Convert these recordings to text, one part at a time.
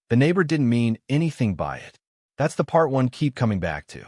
The neighbor didn't mean anything by it. That's the part one keep coming back to.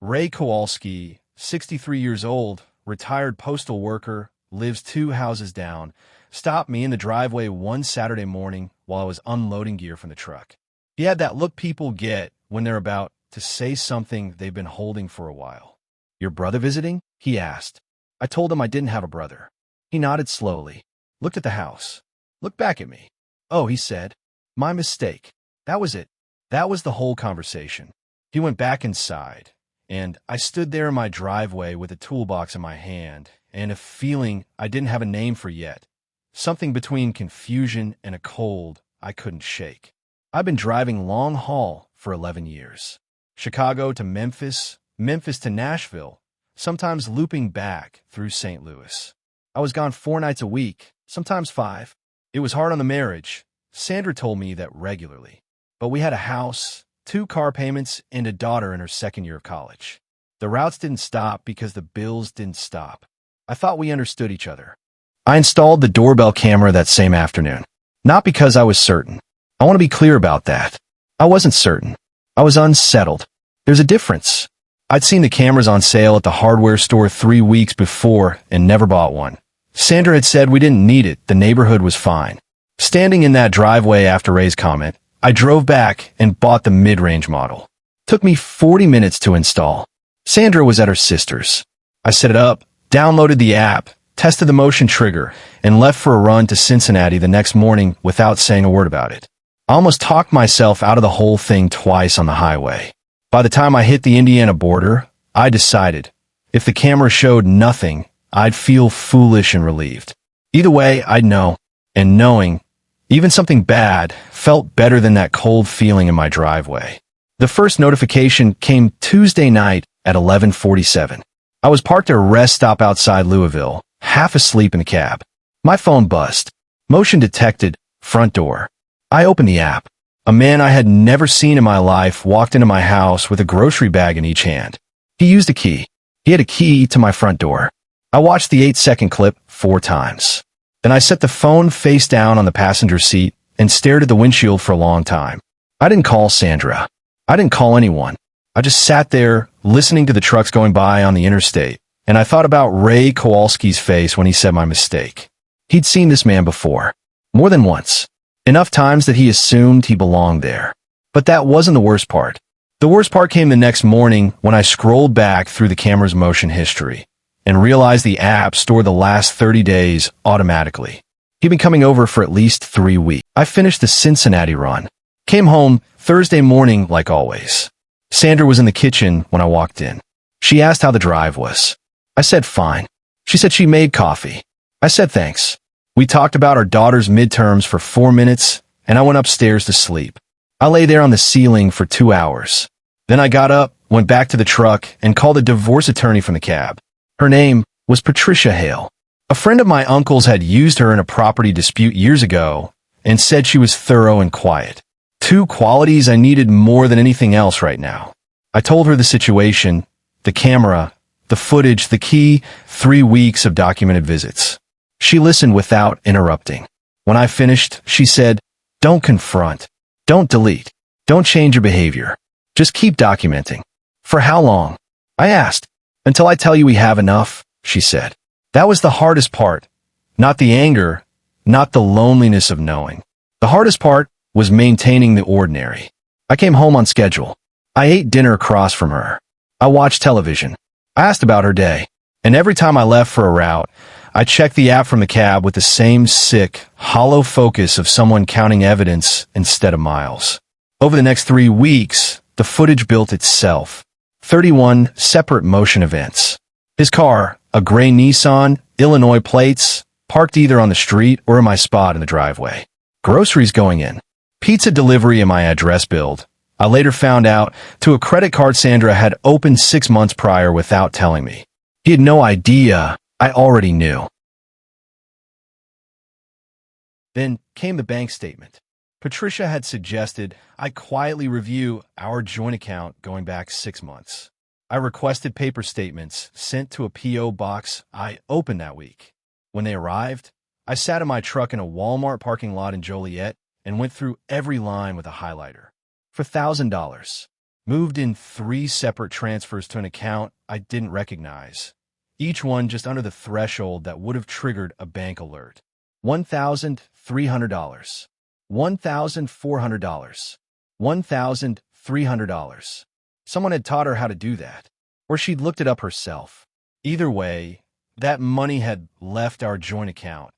Ray Kowalski, 63 years old, retired postal worker, lives 2 houses down, stopped me in the driveway one Saturday morning while I was unloading gear from the truck. He had that look people get when they're about to say something they've been holding for a while. "Your brother visiting?" he asked. I told him I didn't have a brother. He nodded slowly, looked at the house, looked back at me. "Oh," he said, "my mistake." That was it. That was the whole conversation. He went back inside, and I stood there in my driveway with a toolbox in my hand and a feeling I didn't have a name for yet. Something between confusion and a cold I couldn't shake. I've been driving long haul for 11 years. Chicago to Memphis, Memphis to Nashville, sometimes looping back through St. Louis. I was gone 4 nights a week, sometimes 5. It was hard on the marriage. Sandra told me that regularly. But we had a house, 2 car payments, and a daughter in her 2nd year of college. The routes didn't stop because the bills didn't stop. I thought we understood each other. I installed the doorbell camera that same afternoon. Not because I was certain. I want to be clear about that. I wasn't certain. I was unsettled. There's a difference. I'd seen the cameras on sale at the hardware store 3 weeks before and never bought one. Sandra had said we didn't need it. The neighborhood was fine. Standing in that driveway after Ray's comment, I drove back and bought the mid-range model. Took me 40 minutes to install. Sandra was at her sister's. I set it up, downloaded the app, tested the motion trigger, and left for a run to Cincinnati the next morning without saying a word about it. I almost talked myself out of the whole thing twice on the highway. By the time I hit the Indiana border, I decided, if the camera showed nothing, I'd feel foolish and relieved. Either way, I'd know, and knowing, even something bad, felt better than that cold feeling in my driveway. The first notification came Tuesday night at 11:47. I was parked at a rest stop outside Louisville, half asleep in the cab. My phone buzzed. Motion detected, front door. I opened the app. A man I had never seen in my life walked into my house with a grocery bag in each hand. He used a key. He had a key to my front door. I watched the 8-second clip 4 times. Then I set the phone face down on the passenger seat and stared at the windshield for a long time. I didn't call Sandra. I didn't call anyone. I just sat there listening to the trucks going by on the interstate, and I thought about Ray Kowalski's face when he said my mistake. He'd seen this man before, more than once, enough times that he assumed he belonged there. But that wasn't the worst part. The worst part came the next morning when I scrolled back through the camera's motion history and realized the app stored the last 30 days automatically. He'd been coming over for at least 3 weeks. I finished the Cincinnati run. Came home Thursday morning like always. Sandra was in the kitchen when I walked in. She asked how the drive was. I said fine. She said she made coffee. I said thanks. We talked about our daughter's midterms for 4 minutes, and I went upstairs to sleep. I lay there on the ceiling for 2 hours. Then I got up, went back to the truck, and called a divorce attorney from the cab. Her name was Patricia Hale. A friend of my uncle's had used her in a property dispute years ago and said she was thorough and quiet. 2 qualities I needed more than anything else right now. I told her the situation, the camera, the footage, the key 3 weeks of documented visits. She listened without interrupting. When I finished, she said, "Don't confront. Don't delete. Don't change your behavior. Just keep documenting." "For how long?" I asked. "Until I tell you we have enough," she said. That was the hardest part. Not the anger, not the loneliness of knowing. The hardest part was maintaining the ordinary. I came home on schedule. I ate dinner across from her. I watched television. I asked about her day. And every time I left for a route, I checked the app from the cab with the same sick, hollow focus of someone counting evidence instead of miles. Over the next 3 weeks, the footage built itself. 31 separate motion events. His car, a gray Nissan, Illinois plates, parked either on the street or in my spot in the driveway. Groceries going in. Pizza delivery in my address build. I later found out to a credit card Sandra had opened 6 months prior without telling me. He had no idea. I already knew. Then came the bank statement. Patricia had suggested I quietly review our joint account going back 6 months. I requested paper statements sent to a P.O. box I opened that week. When they arrived, I sat in my truck in a Walmart parking lot in Joliet and went through every line with a highlighter. For $1,000. Moved in 3 separate transfers to an account I didn't recognize, each one just under the threshold that would have triggered a bank alert. $1,300. $1,400. $1,300. Someone had taught her how to do that, or she'd looked it up herself. Either way, that money had left our joint account,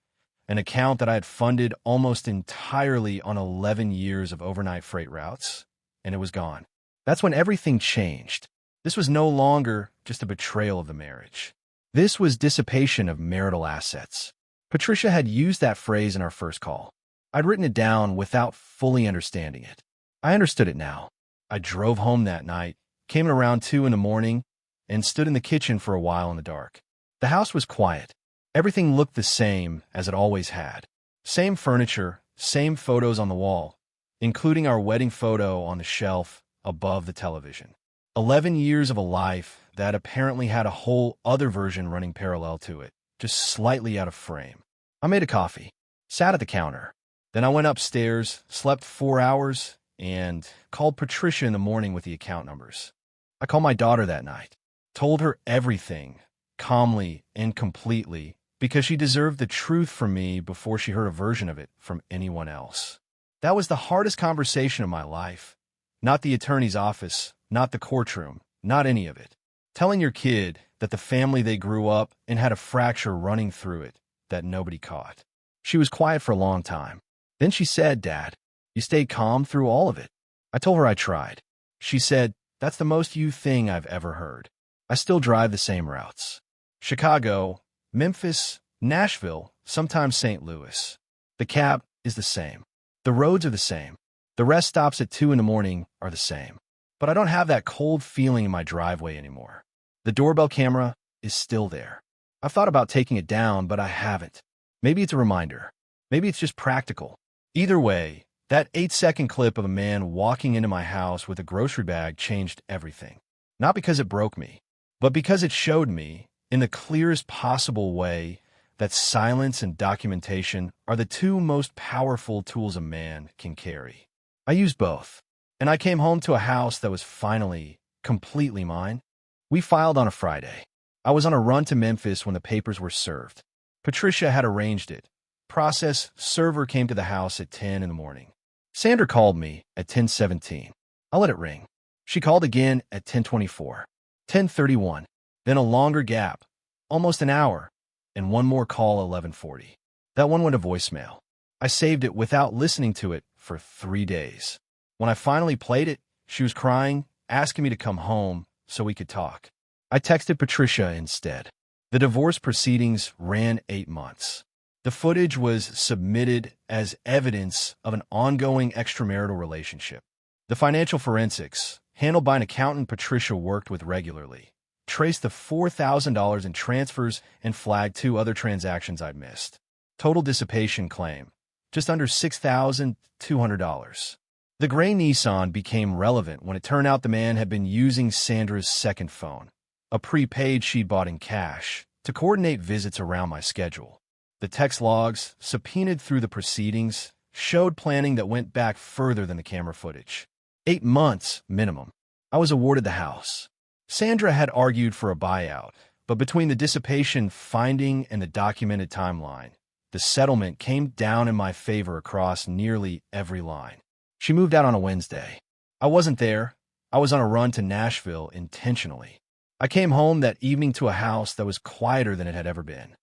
an account that I had funded almost entirely on 11 years of overnight freight routes, and it was gone. That's when everything changed. This was no longer just a betrayal of the marriage. This was dissipation of marital assets. Patricia had used that phrase in our first call. I'd written it down without fully understanding it. I understood it now. I drove home that night, came in around 2 in the morning, and stood in the kitchen for a while in the dark. The house was quiet. Everything looked the same as it always had. Same furniture, same photos on the wall, including our wedding photo on the shelf above the television. 11 years of a life that apparently had a whole other version running parallel to it, just slightly out of frame. I made a coffee, sat at the counter. Then I went upstairs, slept 4 hours, and called Patricia in the morning with the account numbers. I called my daughter that night, told her everything, calmly and completely, because she deserved the truth from me before she heard a version of it from anyone else. That was the hardest conversation of my life. Not the attorney's office, not the courtroom, not any of it. Telling your kid that the family they grew up in had a fracture running through it that nobody caught. She was quiet for a long time. Then she said, "Dad, you stayed calm through all of it." I told her I tried. She said, "That's the most you thing I've ever heard." I still drive the same routes. Chicago, Memphis, Nashville, sometimes St. Louis. The cab is the same. The roads are the same. The rest stops at 2 in the morning are the same. But I don't have that cold feeling in my driveway anymore. The doorbell camera is still there. I've thought about taking it down, but I haven't. Maybe it's a reminder. Maybe it's just practical. Either way, that 8-second clip of a man walking into my house with a grocery bag changed everything. Not because it broke me, but because it showed me, in the clearest possible way, that silence and documentation are the 2 most powerful tools a man can carry. I used both, and I came home to a house that was finally, completely mine. We filed on a Friday. I was on a run to Memphis when the papers were served. Patricia had arranged it. Process server came to the house at 10 in the morning. Sandra called me at 10:17. I let it ring. She called again at 10:24, 10:31, then a longer gap, almost an hour, and one more call at 11:40. That one went to voicemail. I saved it without listening to it for 3 days. When I finally played it, she was crying, asking me to come home so we could talk. I texted Patricia instead. The divorce proceedings ran 8 months. The footage was submitted as evidence of an ongoing extramarital relationship. The financial forensics, handled by an accountant Patricia worked with regularly, traced the $4,000 in transfers and flagged 2 other transactions I'd missed. Total dissipation claim, just under $6,200. The gray Nissan became relevant when it turned out the man had been using Sandra's second phone, a prepaid she'd bought in cash, to coordinate visits around my schedule. The text logs, subpoenaed through the proceedings, showed planning that went back further than the camera footage. 8 months, minimum. I was awarded the house. Sandra had argued for a buyout, but between the dissipation finding and the documented timeline, the settlement came down in my favor across nearly every line. She moved out on a Wednesday. I wasn't there. I was on a run to Nashville intentionally. I came home that evening to a house that was quieter than it had ever been.